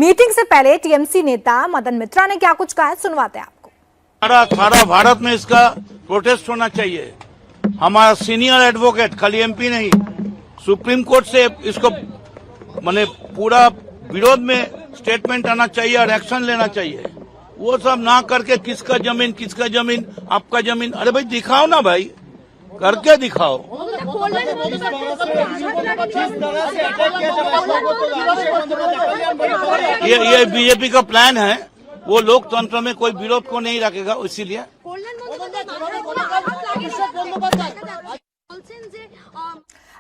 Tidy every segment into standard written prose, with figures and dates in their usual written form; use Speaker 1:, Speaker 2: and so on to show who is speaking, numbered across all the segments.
Speaker 1: Meeting से पहले TMC नेता मदन मित्रा ने क्या कुछ कहा है, सुनवाते हैं आपको।
Speaker 2: सारा भारत में इसका प्रोटेस्ट होना चाहिए। हमारा सीनियर एडवोकेट, खाली एमपी नहीं, सुप्रीम कोर्ट से इसको माने पूरा विरोध में स्टेटमेंट आना चाहिए और एक्शन लेना चाहिए। वो सब ना करके किसका जमीन आपका जमीन, अरे भाई दिखाओ ना भाई, करके दिखाओ। ये बीजेपी का प्लान है, वो लोकतंत्र में कोई विरोध को नहीं रखेगा, इसीलिए।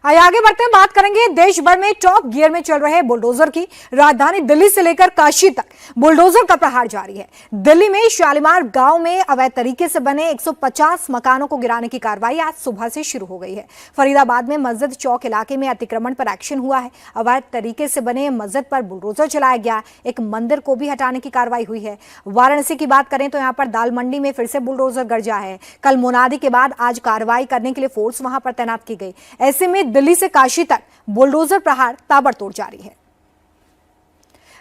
Speaker 1: आगे बढ़ते हैं, बात करेंगे देश भर में टॉप गियर में चल रहे बुलडोजर की। राजधानी दिल्ली से लेकर काशी तक बुलडोजर का प्रहार जारी है। दिल्ली में शालीमार गांव में अवैध तरीके से बने 150 मकानों को गिराने की कार्रवाई आज सुबह से शुरू हो गई है। फरीदाबाद में मस्जिद चौक इलाके में अतिक्रमण पर एक्शन हुआ है। अवैध तरीके से बने मस्जिद पर बुलडोजर चलाया गया। एक मंदिर को भी हटाने की कार्रवाई हुई है। वाराणसी की बात करें तो यहाँ पर दाल मंडी में फिर से बुलडोजर गरजा है। कल मुनादी के बाद आज कार्रवाई करने के लिए फोर्स वहां पर तैनात की गई। ऐसे में दिल्ली से काशी तक बुलडोजर प्रहार ताबड़तोड़ जारी है।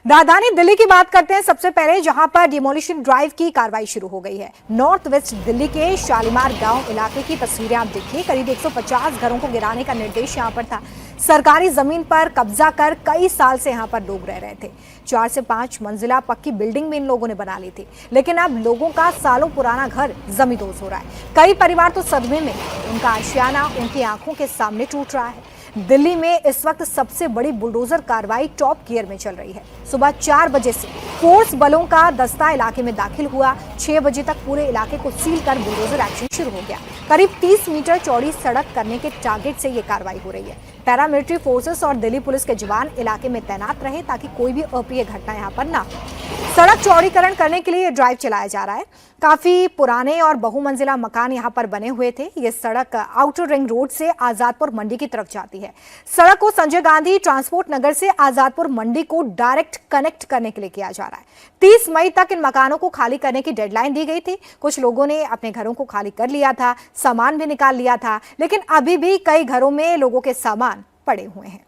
Speaker 1: राजधानी दिल्ली की बात करते हैं सबसे पहले, जहां पर डिमोलिशन ड्राइव की कार्रवाई शुरू हो गई है। नॉर्थ वेस्ट दिल्ली के शालीमार गांव इलाके की तस्वीरें आप देखिए। करीब 150 घरों को गिराने का निर्देश यहां पर था। सरकारी जमीन पर कब्जा कर कई साल से यहां पर लोग रह रहे थे। 4 से 5 मंजिला पक्की बिल्डिंग भी इन लोगों ने बना ली थी, लेकिन अब लोगों का सालों पुराना घर जमींदोज हो रहा है। कई परिवार तो सदमे में, उनका आशियाना उनकी आंखों के सामने टूट रहा है। दिल्ली में इस वक्त सबसे बड़ी बुलडोजर कार्रवाई टॉप गियर में चल रही है। सुबह 4 बजे से फोर्स बलों का दस्ता इलाके में दाखिल हुआ। 6 बजे तक पूरे इलाके को सील कर बुलडोजर एक्शन शुरू हो गया। करीब 30 मीटर चौड़ी सड़क करने के टारगेट से ये कार्रवाई हो रही है। पैरामिलिट्री फोर्सेस और दिल्ली पुलिस के जवान इलाके में तैनात रहे ताकि कोई भी अप्रिय घटना यहाँ पर ना हो। सड़क चौड़ीकरण करने के लिए ड्राइव चलाया जा रहा है। काफी पुराने और बहुमंजिला मकान यहाँ पर बने हुए थे। ये सड़क आउटर रिंग रोड से आजादपुर मंडी की तरफ जाती है। सड़क को संजय गांधी ट्रांसपोर्ट नगर से आजादपुर मंडी को डायरेक्ट कनेक्ट करने के लिए किया जा रहा है। 30 मई तक इन मकानों को खाली करने की डेडलाइन दी गई थी। कुछ लोगों ने अपने घरों को खाली कर लिया था, सामान भी निकाल लिया था, लेकिन अभी भी कई घरों में लोगों के सामान पड़े हुए हैं।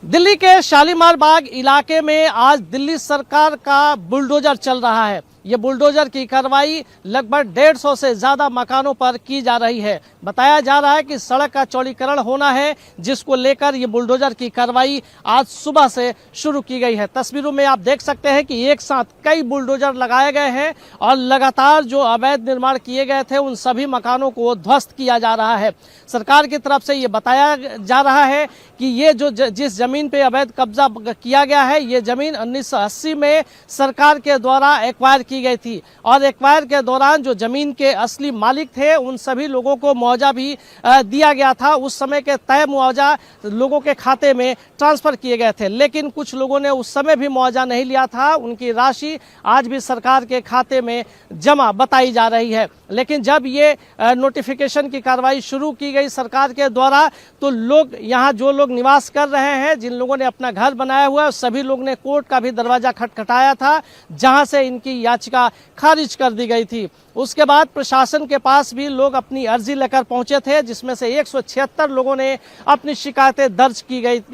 Speaker 3: दिल्ली के शालीमार बाग इलाके में आज दिल्ली सरकार का बुलडोजर चल रहा है। ये बुलडोजर की कार्रवाई लगभग 150 से ज्यादा मकानों पर की जा रही है। बताया जा रहा है कि सड़क का चौड़ीकरण होना है, जिसको लेकर ये बुलडोजर की कार्रवाई आज सुबह से शुरू की गई है। तस्वीरों में आप देख सकते हैं कि एक साथ कई बुलडोजर लगाए गए हैं और लगातार जो अवैध निर्माण किए गए थे उन सभी मकानों को ध्वस्त किया जा रहा है। सरकार की तरफ से ये बताया जा रहा है कि ये जो जिस जमीन पे अवैध कब्जा किया गया है, ये जमीन 1980 में सरकार के द्वारा एक्वायर की गई थी और एक्वायर के दौरान जो जमीन के असली मालिक थे उन सभी लोगों को मुआवजा भी दिया गया था। उस समय के तय मुआवजा लोगों के खाते में ट्रांसफर किए गए थे, लेकिन कुछ लोगों ने उस समय भी मुआवजा नहीं लिया था। उनकी राशि आज भी सरकार के खाते में जमा बताई जा रही है। लेकिन जब ये नोटिफिकेशन की कार्रवाई शुरू की गई सरकार के द्वारा, तो लोग यहाँ जो लोग निवास कर रहे हैं, जिन लोगों ने अपना घर बनाया हुआ है, सभी लोग ने कोर्ट का भी दरवाजा खटखटाया था, जहां से इनकी याचिका खारिज कर दी गई थी। उसके बाद प्रशासन के पास भी लोग अपनी अर्जी लेकर पहुंचे थे, जिसमें से 176 लोगों ने अपनी शिकायतें दर्ज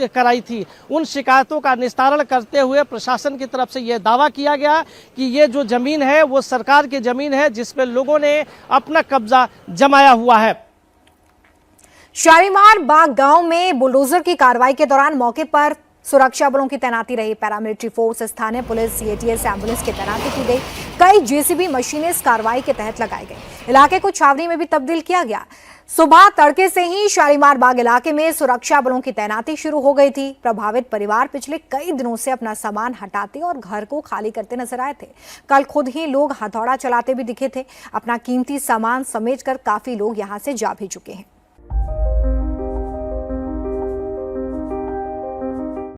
Speaker 3: कराई थी। उन शिकायतों का निस्तारण करते हुए प्रशासन की तरफ से यह दावा किया गया कि ये जो जमीन है वो सरकार की जमीन है, जिसपे लोगों ने अपना कब्जा जमाया हुआ है।
Speaker 1: शालीमार बाग गांव में बुलडोजर की कार्रवाई के दौरान मौके पर सुरक्षा बलों की तैनाती रही। पैरामिलिट्री फोर्स, स्थानीय पुलिस, सीएटीएस, एम्बुलेंस की तैनाती की गई। कई जेसीबी मशीनें इस कार्रवाई के तहत लगाई गई। इलाके को छावनी में भी तब्दील किया गया। सुबह तड़के से ही शालीमार बाग इलाके में सुरक्षा बलों की तैनाती शुरू हो गई थी। प्रभावित परिवार पिछले कई दिनों से अपना सामान हटाते और घर को खाली करते नजर आए थे। कल खुद ही लोग हथौड़ा चलाते भी दिखे थे। अपना कीमती सामान समेटकर काफी लोग यहां से जा भी चुके हैं।